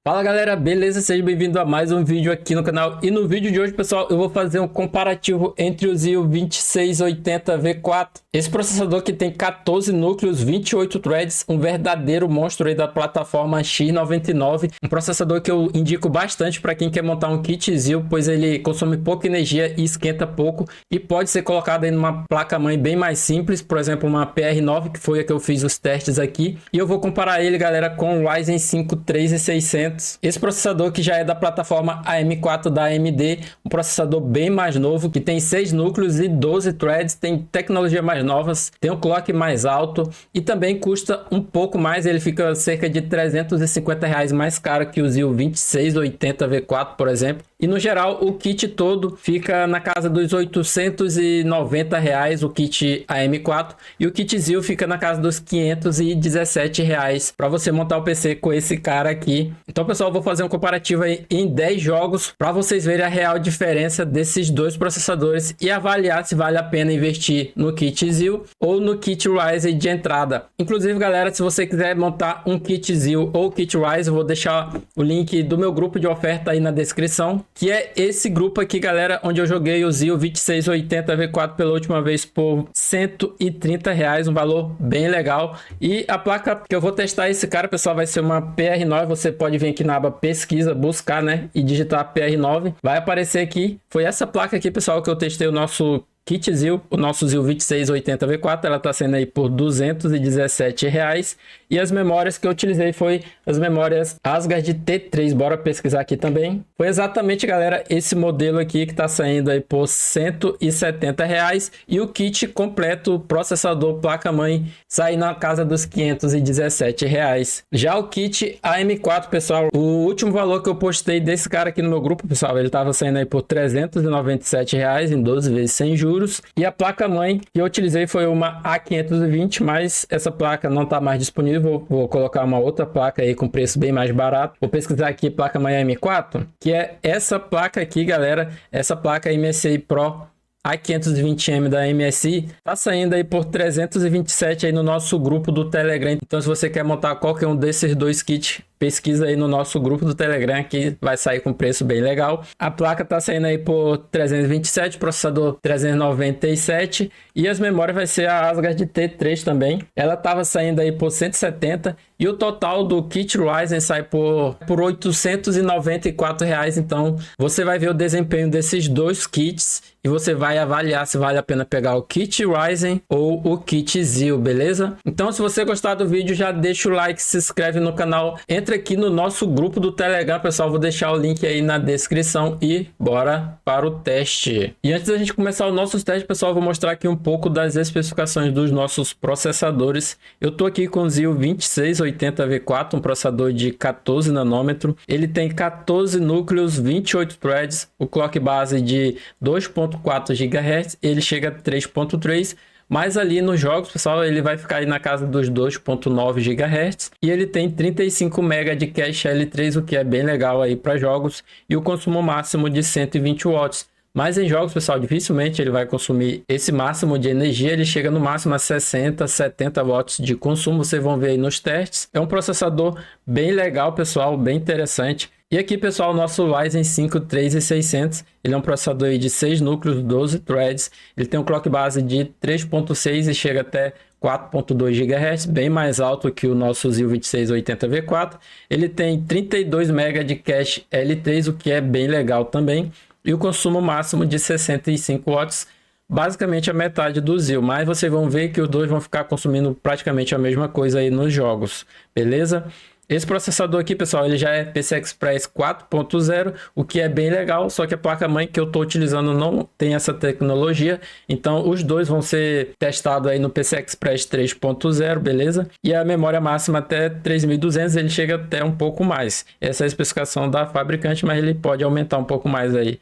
Fala galera, beleza? Seja bem-vindo a mais um vídeo aqui no canal. E no vídeo de hoje, pessoal, eu vou fazer um comparativo entre o Xeon 2680 V4. Esse processador que tem 14 núcleos, 28 threads, um verdadeiro monstro aí da plataforma X99. Um processador que eu indico bastante para quem quer montar um kit Xeon, pois ele consome pouca energia e esquenta pouco. E pode ser colocado aí numa placa-mãe bem mais simples, por exemplo, uma PR9, que foi a que eu fiz os testes aqui. E eu vou comparar ele, galera, com o Ryzen 5 3600. Esse processador que já é da plataforma AM4 da AMD, um processador bem mais novo, que tem 6 núcleos e 12 threads, tem tecnologia mais novas, tem um clock mais alto e também custa um pouco mais, ele fica cerca de R$350 mais caro que o Xeon 2680 V4, por exemplo. E no geral, o kit todo fica na casa dos R$890, o kit AM4, e o kit Xeon fica na casa dos R$517 para você montar o PC com esse cara aqui. Então, pessoal, eu vou fazer um comparativo aí em 10 jogos para vocês verem a real diferença desses dois processadores e avaliar se vale a pena investir no kit Xeon ou no kit Ryzen de entrada. Inclusive, galera, se você quiser montar um kit Xeon ou kit Ryzen, eu vou deixar o link do meu grupo de oferta aí na descrição, que é esse grupo aqui, galera, onde eu joguei o Xeon 2680 V4 pela última vez por R$130, um valor bem legal. E a placa que eu vou testar esse cara, pessoal, vai ser uma PR9. Você pode vir aqui na aba pesquisa, buscar, né, e digitar PR9, vai aparecer aqui. Foi essa placa aqui, pessoal, que eu testei o nosso kit Xeon, o nosso Xeon 2680 V4, ela tá sendo aí por R$217. E as memórias que eu utilizei foi as memórias Asgard T3, bora pesquisar aqui também. Foi exatamente, galera, esse modelo aqui que tá saindo aí por R$170. E o kit completo, processador, placa-mãe, sai na casa dos R$517. Já o kit AM4, pessoal, o último valor que eu postei desse cara aqui no meu grupo, pessoal, ele tava saindo aí por R$397 em 12 vezes sem juros. E a placa-mãe que eu utilizei foi uma A520, mas essa placa não está mais disponível. Vou colocar uma outra placa aí com preço bem mais barato. Vou pesquisar aqui placa-mãe M4, que é essa placa aqui, galera. Essa placa MSI Pro A520M da MSI tá saindo aí por 327 aí no nosso grupo do Telegram. Então, se você quer montar qualquer um desses dois kits, pesquisa aí no nosso grupo do Telegram, que vai sair com preço bem legal. A placa tá saindo aí por 327, processador 397 e as memórias vai ser a Asgard T3 também. Ela tava saindo aí por 170 e o total do kit Ryzen sai por R$894. Então, você vai ver o desempenho desses dois kits e você vai avaliar se vale a pena pegar o kit Ryzen ou o kit Xeon, beleza? Então, se você gostar do vídeo, já deixa o like, se inscreve no canal, entra aqui no nosso grupo do Telegram, pessoal, vou deixar o link aí na descrição e bora para o teste. E antes da gente começar os nossos testes, pessoal, eu vou mostrar aqui um pouco das especificações dos nossos processadores. Eu tô aqui com o Xeon 2680 V4, um processador de 14 nanômetro. Ele tem 14 núcleos, 28 threads, o clock base de 2.4 GHz, ele chega a 3.3. Mas ali nos jogos, pessoal, ele vai ficar aí na casa dos 2.9 GHz e ele tem 35 MB de cache L3, o que é bem legal aí para jogos, e o consumo máximo de 120 watts. Mas em jogos, pessoal, dificilmente ele vai consumir esse máximo de energia, ele chega no máximo a 60, 70 watts de consumo, vocês vão ver aí nos testes. É um processador bem legal, pessoal, bem interessante. E aqui, pessoal, o nosso Ryzen 5 3600, ele é um processador aí de 6 núcleos, 12 threads, ele tem um clock base de 3.6 e chega até 4.2 GHz, bem mais alto que o nosso Xeon 2680 V4. Ele tem 32 MB de cache L3, o que é bem legal também, e o consumo máximo de 65 watts, basicamente a metade do Xeon, mas vocês vão ver que os dois vão ficar consumindo praticamente a mesma coisa aí nos jogos, beleza? Esse processador aqui, pessoal, ele já é PCI Express 4.0, o que é bem legal, só que a placa-mãe que eu estou utilizando não tem essa tecnologia, então os dois vão ser testados aí no PCI Express 3.0, beleza? E a memória máxima até 3200, ele chega até um pouco mais. Essa é a especificação da fabricante, mas ele pode aumentar um pouco mais aí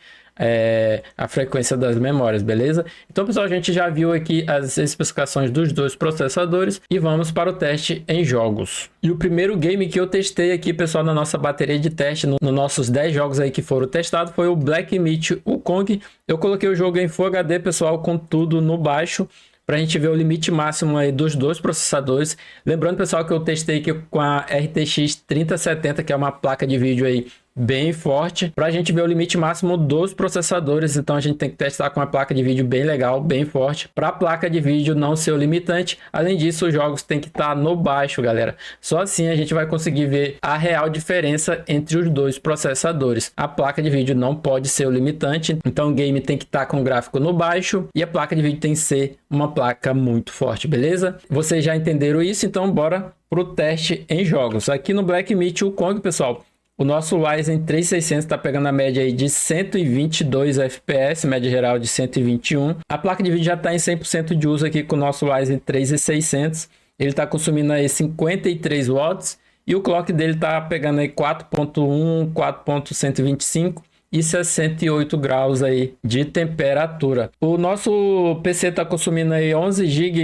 a frequência das memórias, beleza? Então, pessoal, a gente já viu aqui as especificações dos dois processadores e vamos para o teste em jogos. E o primeiro game que eu testei aqui, pessoal, na nossa bateria de teste, nos nossos 10 jogos aí que foram testados, foi o Black Myth Wukong. Eu coloquei o jogo em Full HD, pessoal, com tudo no baixo. para a gente ver o limite máximo aí dos dois processadores. Lembrando, pessoal, que eu testei aqui com a RTX 3070, que é uma placa de vídeo aí bem forte, para a gente ver o limite máximo dos processadores. Então a gente tem que testar com uma placa de vídeo bem legal, bem forte, para a placa de vídeo não ser o limitante. Além disso, os jogos tem que estar no baixo, galera. Só assim a gente vai conseguir ver a real diferença entre os dois processadores. A placa de vídeo não pode ser o limitante, então o game tem que estar com o gráfico no baixo e a placa de vídeo tem que ser uma placa muito forte, beleza? Vocês já entenderam isso, então bora pro teste em jogos. Aqui no Black Myth Wukong, pessoal, o nosso Ryzen 3600 está pegando a média aí de 122 FPS, média geral de 121. A placa de vídeo já está em 100% de uso aqui com o nosso Ryzen 3600. Ele está consumindo aí 53 watts e o clock dele está pegando aí 4.1, 4.125 e 68 graus aí de temperatura. O nosso PC está consumindo aí 11 GB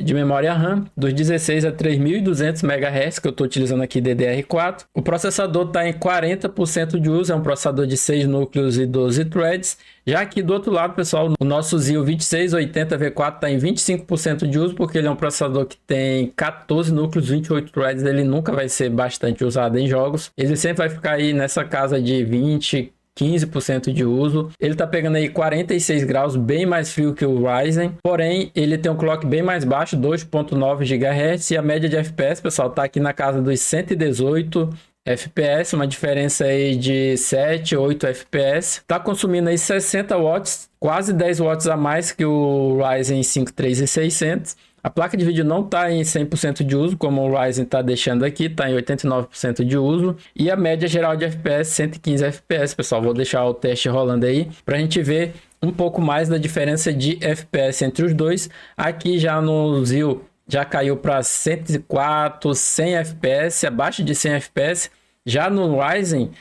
de memória RAM, dos 16 a 3.200 MHz, que eu estou utilizando aqui DDR4. O processador está em 40% de uso, é um processador de 6 núcleos e 12 threads. Já aqui do outro lado, pessoal, o nosso Zio 2680V4 está em 25% de uso, porque ele é um processador que tem 14 núcleos, 28 threads, ele nunca vai ser bastante usado em jogos. Ele sempre vai ficar aí nessa casa de 15% de uso. Ele tá pegando aí 46 graus, bem mais frio que o Ryzen, porém ele tem um clock bem mais baixo, 2.9 GHz, e a média de FPS, pessoal, tá aqui na casa dos 118 FPS, uma diferença aí de 7, 8 FPS. Tá consumindo aí 60 watts, quase 10 watts a mais que o Ryzen 5 3600. A placa de vídeo não está em 100% de uso, como o Ryzen está deixando aqui, está em 89% de uso. E a média geral de FPS, 115 FPS, pessoal. Vou deixar o teste rolando aí para a gente ver um pouco mais da diferença de FPS entre os dois. Aqui já no Zio já caiu para 104, 100 FPS, abaixo de 100 FPS. Já no Ryzen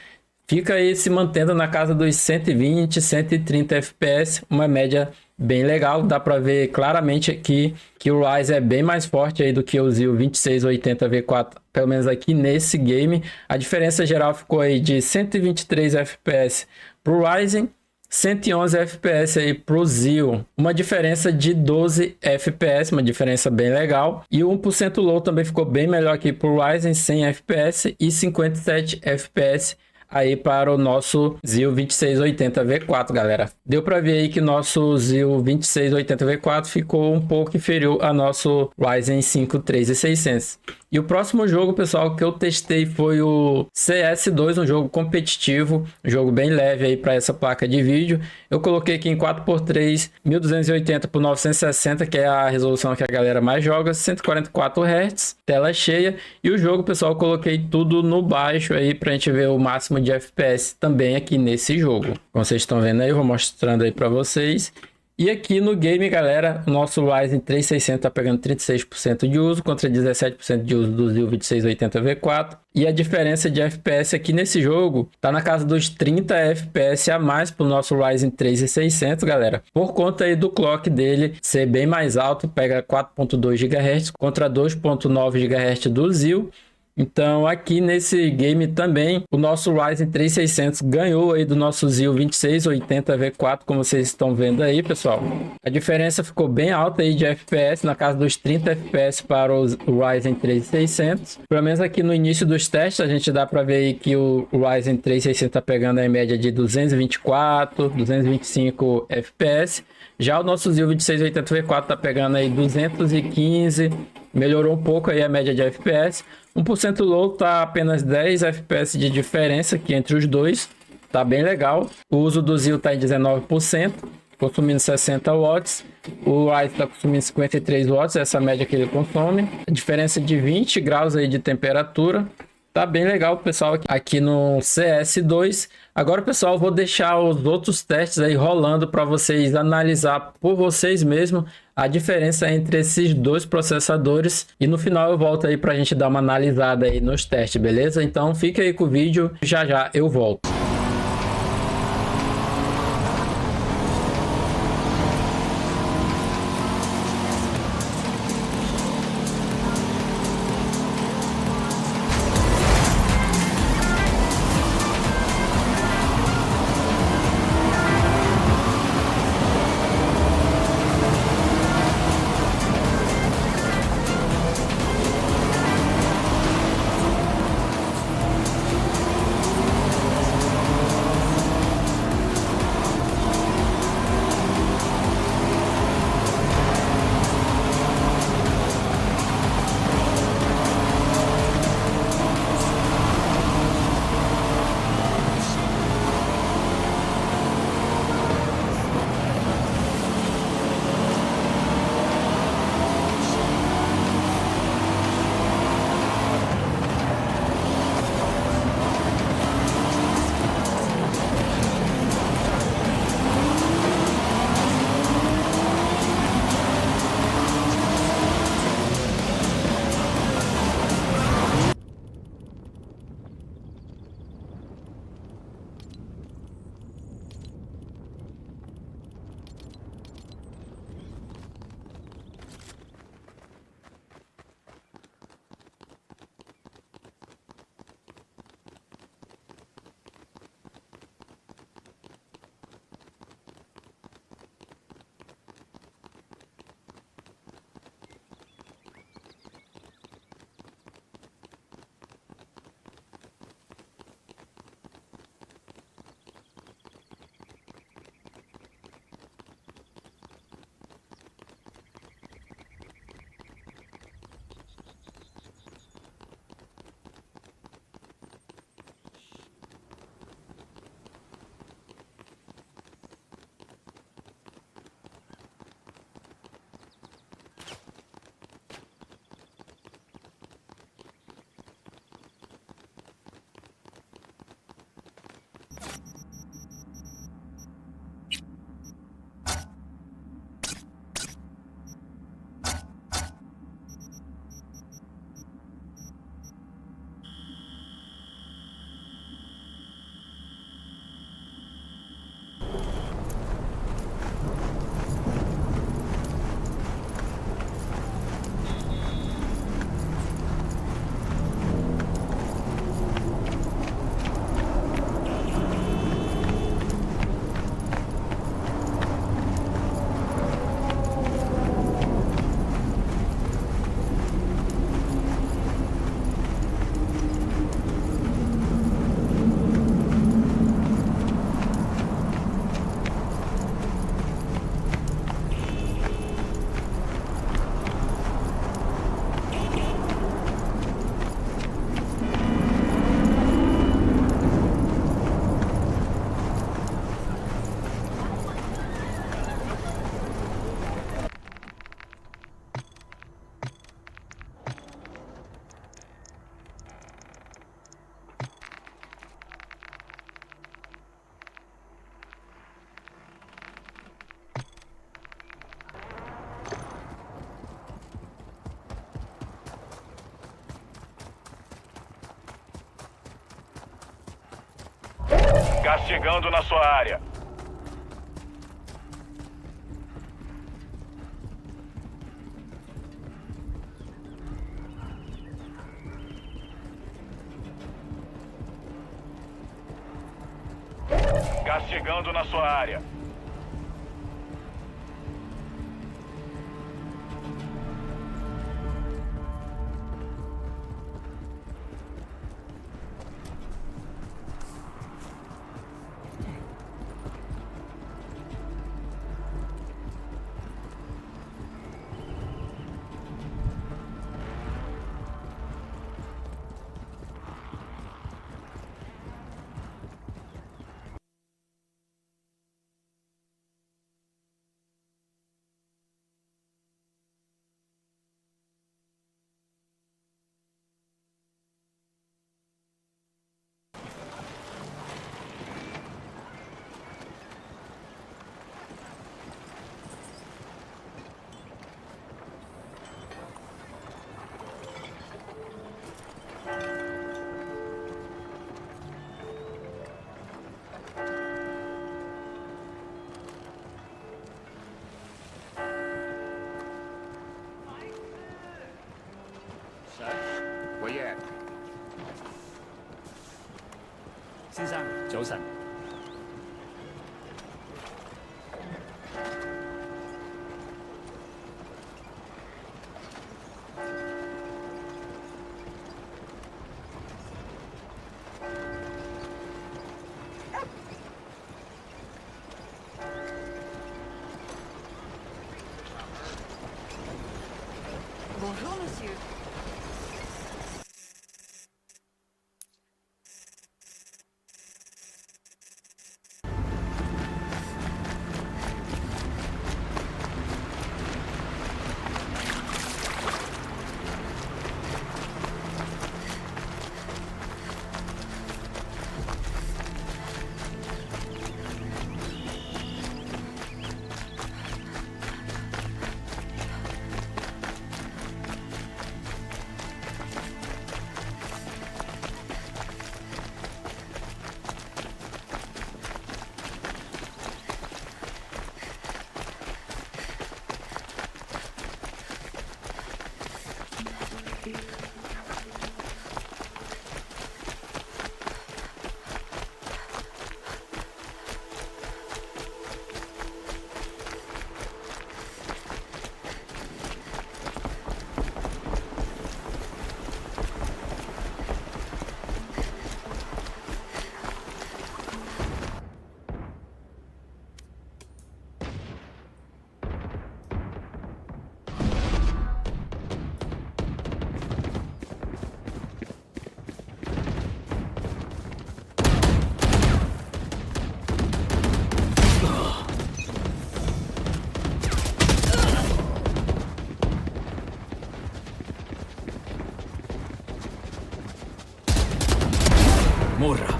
fica aí se mantendo na casa dos 120, 130 FPS, uma média bem legal. Dá para ver claramente aqui que o Ryzen é bem mais forte aí do que o Zio 2680V4, pelo menos aqui nesse game. A diferença geral ficou aí de 123 FPS para o Ryzen, 111 FPS aí para o Zio, uma diferença de 12 FPS, uma diferença bem legal. E o 1% low também ficou bem melhor aqui para o Ryzen, 100 FPS e 57 FPS aí para o nosso Zio 2680V4, galera. Deu para ver aí que nosso Zio 2680V4 ficou um pouco inferior a nosso Ryzen 5 3600. E o próximo jogo, pessoal, que eu testei foi o CS2, um jogo competitivo, um jogo bem leve aí para essa placa de vídeo. Eu coloquei aqui em 4x3, 1280 por 960, que é a resolução que a galera mais joga, 144 Hz, tela cheia. E o jogo, pessoal, eu coloquei tudo no baixo aí para a gente ver o máximo de FPS também aqui nesse jogo. Como vocês estão vendo aí, eu vou mostrando aí para vocês. E aqui no game, galera, o nosso Ryzen 3600 está pegando 36% de uso contra 17% de uso do Zio 2680V4. E a diferença de FPS aqui nesse jogo está na casa dos 30 FPS a mais para o nosso Ryzen 3600, galera. Por conta aí do clock dele ser bem mais alto, pega 4.2 GHz contra 2.9 GHz do Zio. Então aqui nesse game também o nosso Ryzen 3600 ganhou aí do nosso Zio 2680V4, como vocês estão vendo aí, pessoal. A diferença ficou bem alta aí de FPS, na casa dos 30 FPS para o Ryzen 3600. Pelo menos aqui no início dos testes a gente dá para ver aí que o Ryzen 3600 está pegando a média de 224, 225 FPS. Já o nosso Zio 2680V4 está pegando aí 215, melhorou um pouco aí a média de FPS. 1% low tá apenas 10 FPS de diferença aqui entre os dois, tá bem legal. O uso do Zio tá em 19%, consumindo 60 watts. O Ryzen tá consumindo 53 watts, essa média que ele consome. A diferença de 20 graus aí de temperatura. Tá bem legal, pessoal, aqui no CS2. Agora, pessoal, eu vou deixar os outros testes aí rolando para vocês analisar por vocês mesmos a diferença entre esses dois processadores. E no final eu volto aí para a gente dar uma analisada aí nos testes, beleza? Então fica aí com o vídeo, já já eu volto. Gás chegando na sua área. Gás chegando na sua área. Bonjour, monsieur. Morra!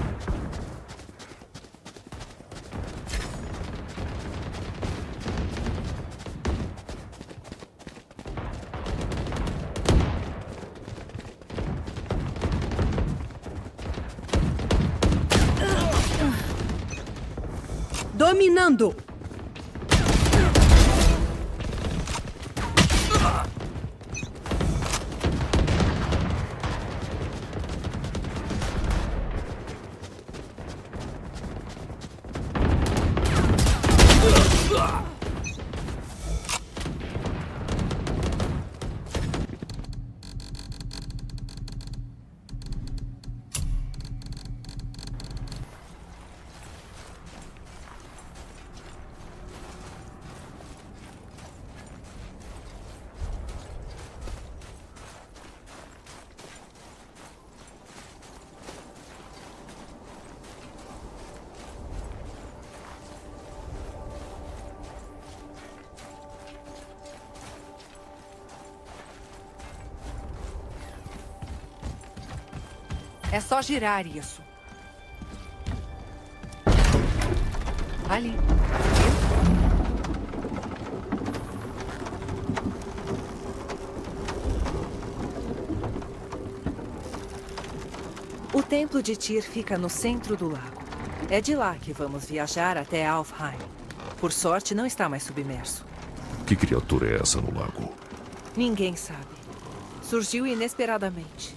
Dominando! É só girar isso. Ali. O templo de Tyr fica no centro do lago. É de lá que vamos viajar até Alfheim. Por sorte, não está mais submerso. Que criatura é essa no lago? Ninguém sabe. Surgiu inesperadamente.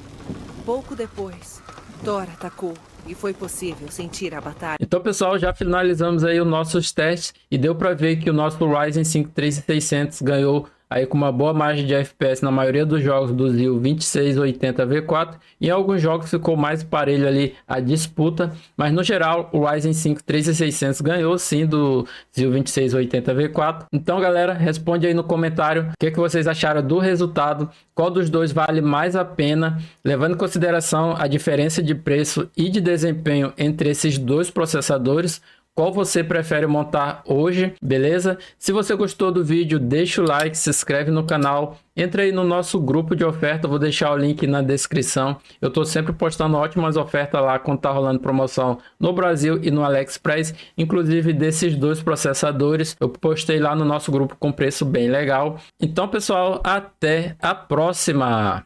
Pouco depois, Thor atacou e foi possível sentir a batalha. Então, pessoal, já finalizamos aí os nossos testes e deu para ver que o nosso Ryzen 5 3600 ganhou aí com uma boa margem de FPS na maioria dos jogos do Zil 2680 V4. E em alguns jogos ficou mais parelho ali a disputa, mas no geral o Ryzen 5 3600 ganhou sim do Zil 2680 V4. Então, galera, responde aí no comentário o que vocês acharam do resultado, qual dos dois vale mais a pena, levando em consideração a diferença de preço e de desempenho entre esses dois processadores. Qual você prefere montar hoje, beleza? Se você gostou do vídeo, deixa o like, se inscreve no canal, entra aí no nosso grupo de oferta, vou deixar o link na descrição. Eu tô sempre postando ótimas ofertas lá quando tá rolando promoção no Brasil e no AliExpress, inclusive desses dois processadores. Eu postei lá no nosso grupo com preço bem legal. Então, pessoal, até a próxima!